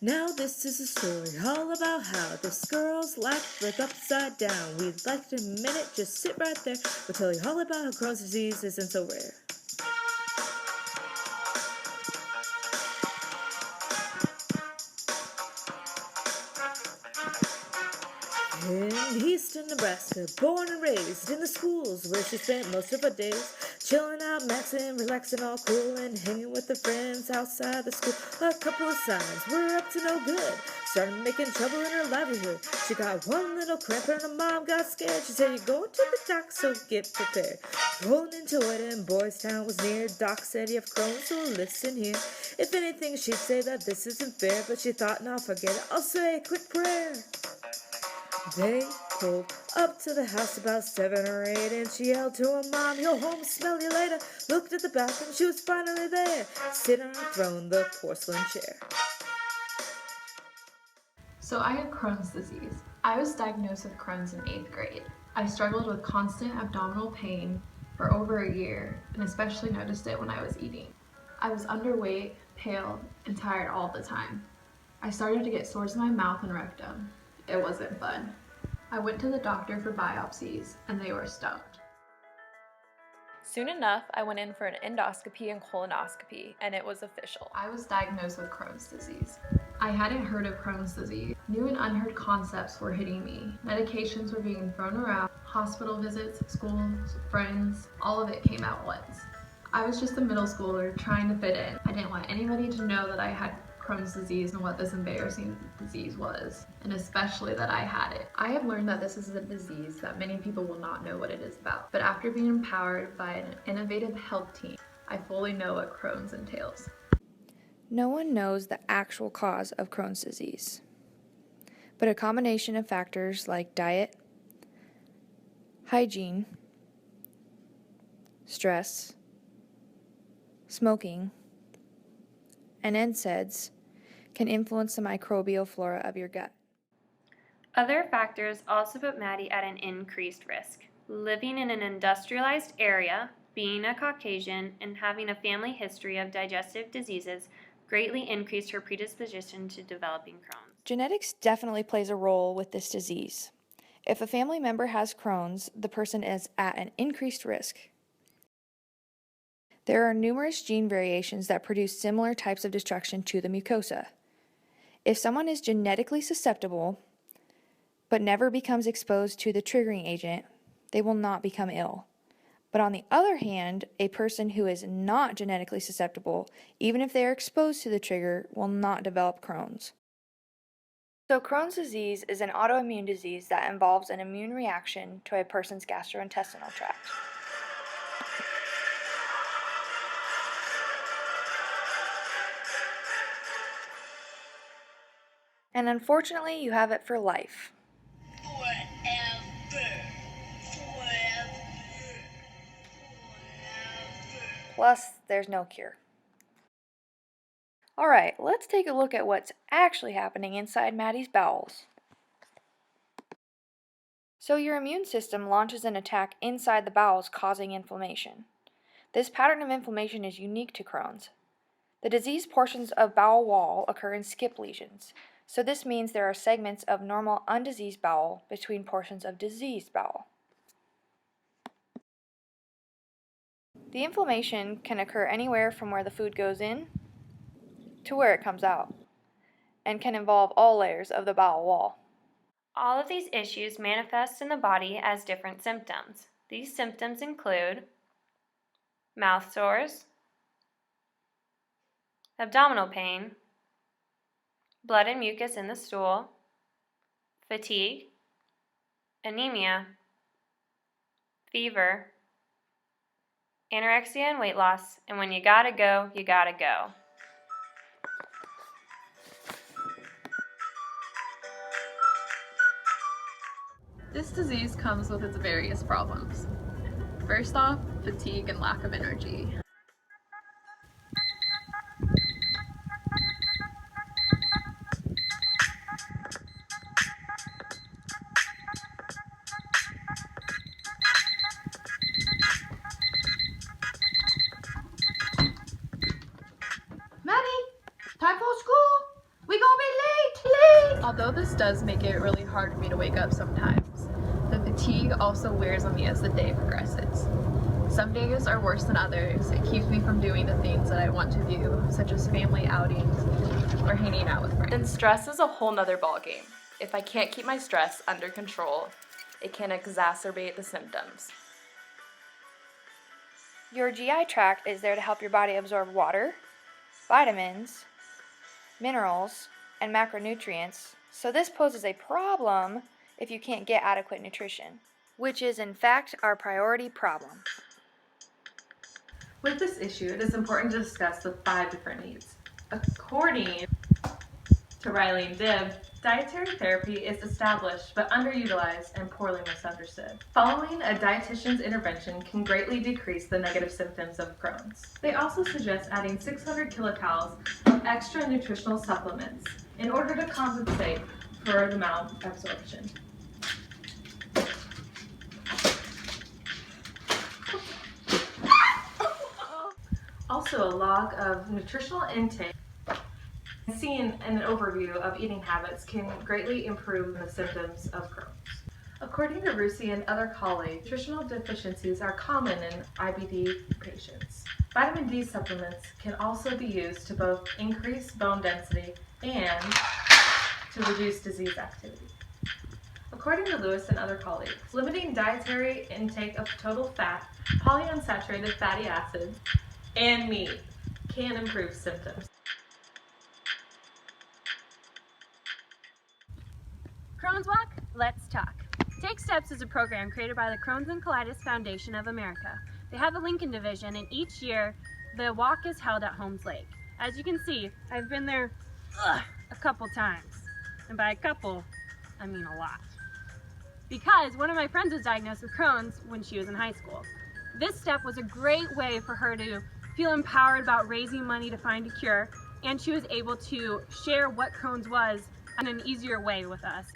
Now this is a story all about how this girl's life was upside down. We'd like to a minute, just sit right there. We'll tell you all about how Crohn's disease isn't so rare. In eastern Nebraska, born and raised in the schools where she spent most of her days, chilling out, maxing, relaxing, all cool, and hanging with her friends outside the school. A couple of signs were up to no good, started making trouble in her livelihood. She got one little cramp and her mom got scared. She said, "You're going to the doc, so get prepared." Rolling into it, and Boys Town was near. Doc said, "You have Crohn's, so listen here." If anything, she'd say that this isn't fair, but she thought, "No, forget it, I'll say a quick prayer." They pulled up to the house about 7 or 8, and she yelled to her mom, "Yo, home, smell you later." Looked at the bathroom, she was finally there, sitting on a throne, the porcelain chair. So I have Crohn's disease. I was diagnosed with Crohn's in 8th grade. I struggled with constant abdominal pain for over a year, and especially noticed it when I was eating. I was underweight, pale, and tired all the time. I started to get sores in my mouth and rectum. It wasn't fun. I went to the doctor for biopsies, and they were stumped. Soon enough, I went in for an endoscopy and colonoscopy, and it was official. I was diagnosed with Crohn's disease. I hadn't heard of Crohn's disease. New and unheard concepts were hitting me. Medications were being thrown around, hospital visits, schools, friends, all of it came at once. I was just a middle schooler trying to fit in. I didn't want anybody to know that I had Crohn's disease and what this embarrassing disease was, and especially that I had it. I have learned that this is a disease that many people will not know what it is about, but after being empowered by an innovative health team, I fully know what Crohn's entails. No one knows the actual cause of Crohn's disease, but a combination of factors like diet, hygiene, stress, smoking, and NSAIDs can influence the microbial flora of your gut. Other factors also put Maddie at an increased risk. Living in an industrialized area, being a Caucasian, and having a family history of digestive diseases greatly increased her predisposition to developing Crohn's. Genetics definitely plays a role with this disease. If a family member has Crohn's, the person is at an increased risk. There are numerous gene variations that produce similar types of destruction to the mucosa. If someone is genetically susceptible, but never becomes exposed to the triggering agent, they will not become ill. But on the other hand, a person who is not genetically susceptible, even if they are exposed to the trigger, will not develop Crohn's. So Crohn's disease is an autoimmune disease that involves an immune reaction to a person's gastrointestinal tract. And unfortunately, you have it for life. Plus, there's no cure. Alright, let's take a look at what's actually happening inside Maddie's bowels. So your immune system launches an attack inside the bowels, causing inflammation. This pattern of inflammation is unique to Crohn's. The diseased portions of bowel wall occur in skip lesions. So this means there are segments of normal undiseased bowel between portions of diseased bowel. The inflammation can occur anywhere from where the food goes in to where it comes out, and can involve all layers of the bowel wall. All of these issues manifest in the body as different symptoms. These symptoms include mouth sores, abdominal pain, blood and mucus in the stool, fatigue, anemia, fever, anorexia and weight loss, and when you gotta go, you gotta go. This disease comes with its various problems. First off, fatigue and lack of energy. Maddie, time for school. We gonna be Although this does make it really hard for me to wake up sometimes, the fatigue also wears on me as the day progresses. Some days are worse than others. It keeps me from doing the things that I want to do, such as family outings or hanging out with friends. Then stress is a whole nother ballgame. If I can't keep my stress under control, it can exacerbate the symptoms. Your GI tract is there to help your body absorb water, vitamins, minerals, and macronutrients, so this poses a problem if you can't get adequate nutrition, which is in fact our priority problem. With this issue, it is important to discuss the 5 different needs. According to Riley and Dibb, dietary therapy is established but underutilized and poorly misunderstood. Following a dietitian's intervention can greatly decrease the negative symptoms of Crohn's. They also suggest adding 600 kilocalories of extra nutritional supplements in order to compensate for the malabsorption. Also, a log of nutritional intake. Seeing an overview of eating habits can greatly improve the symptoms of Crohn's. According to Rusi and other colleagues, nutritional deficiencies are common in IBD patients. Vitamin D supplements can also be used to both increase bone density and to reduce disease activity. According to Lewis and other colleagues, limiting dietary intake of total fat, polyunsaturated fatty acids, and meat can improve symptoms. Crohn's Walk, let's talk. Take Steps is a program created by the Crohn's and Colitis Foundation of America. They have a Lincoln division, and each year the walk is held at Holmes Lake. As you can see, I've been there a couple times, and by a couple, I mean a lot. Because one of my friends was diagnosed with Crohn's when she was in high school. This step was a great way for her to feel empowered about raising money to find a cure, and she was able to share what Crohn's was in an easier way with us.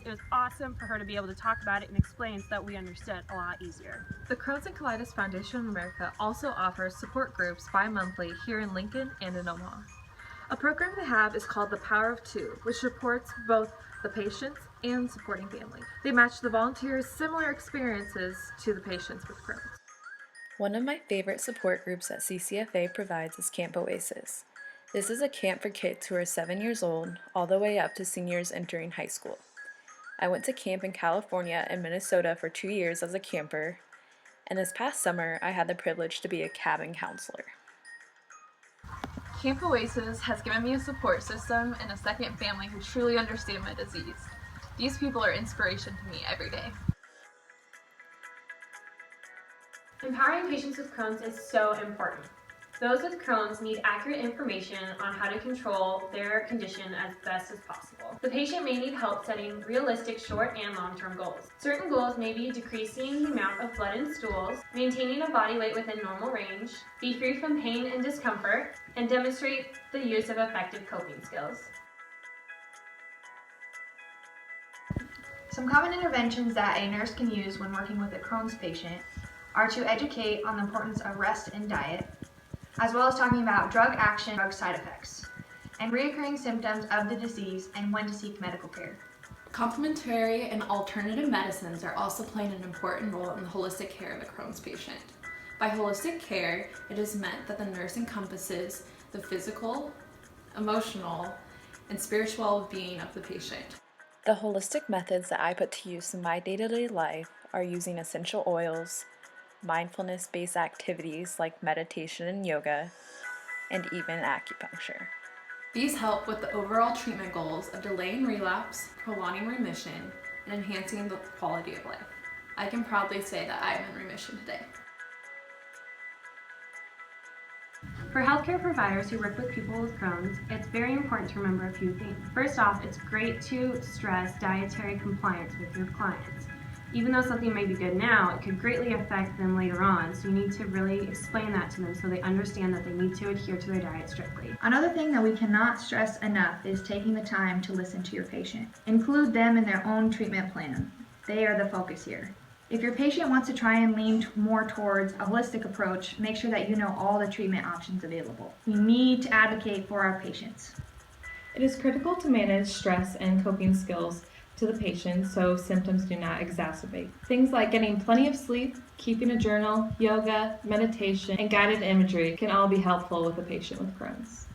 It was awesome for her to be able to talk about it and explain so that we understood a lot easier. The Crohn's and Colitis Foundation of America also offers support groups bi-monthly here in Lincoln and in Omaha. A program they have is called The Power of Two, which supports both the patients and supporting family. They match the volunteers' similar experiences to the patients with Crohn's. One of my favorite support groups that CCFA provides is Camp Oasis. This is a camp for kids who are 7 years old all the way up to seniors entering high school. I went to camp in California and Minnesota for 2 years as a camper, and this past summer I had the privilege to be a cabin counselor. Camp Oasis has given me a support system and a second family who truly understand my disease. These people are inspiration to me every day. Empowering patients with Crohn's is so important. Those with Crohn's need accurate information on how to control their condition as best as possible. The patient may need help setting realistic short and long-term goals. Certain goals may be decreasing the amount of blood in stools, maintaining a body weight within normal range, be free from pain and discomfort, and demonstrate the use of effective coping skills. Some common interventions that a nurse can use when working with a Crohn's patient are to educate on the importance of rest and diet, as well as talking about drug action, drug side effects, and recurring symptoms of the disease and when to seek medical care. Complementary and alternative medicines are also playing an important role in the holistic care of a Crohn's patient. By holistic care, it is meant that the nurse encompasses the physical, emotional, and spiritual well-being of the patient. The holistic methods that I put to use in my day-to-day life are using essential oils, mindfulness-based activities like meditation and yoga, and even acupuncture. These help with the overall treatment goals of delaying relapse, prolonging remission, and enhancing the quality of life. I can proudly say that I am in remission today. For healthcare providers who work with people with Crohn's, it's very important to remember a few things. First off, it's great to stress dietary compliance with your clients. Even though something may be good now, it could greatly affect them later on. So you need to really explain that to them so they understand that they need to adhere to their diet strictly. Another thing that we cannot stress enough is taking the time to listen to your patient. Include them in their own treatment plan. They are the focus here. If your patient wants to try and lean more towards a holistic approach, make sure that you know all the treatment options available. We need to advocate for our patients. It is critical to manage stress and coping skills to the patient so symptoms do not exacerbate. Things like getting plenty of sleep, keeping a journal, yoga, meditation, and guided imagery can all be helpful with a patient with Crohn's.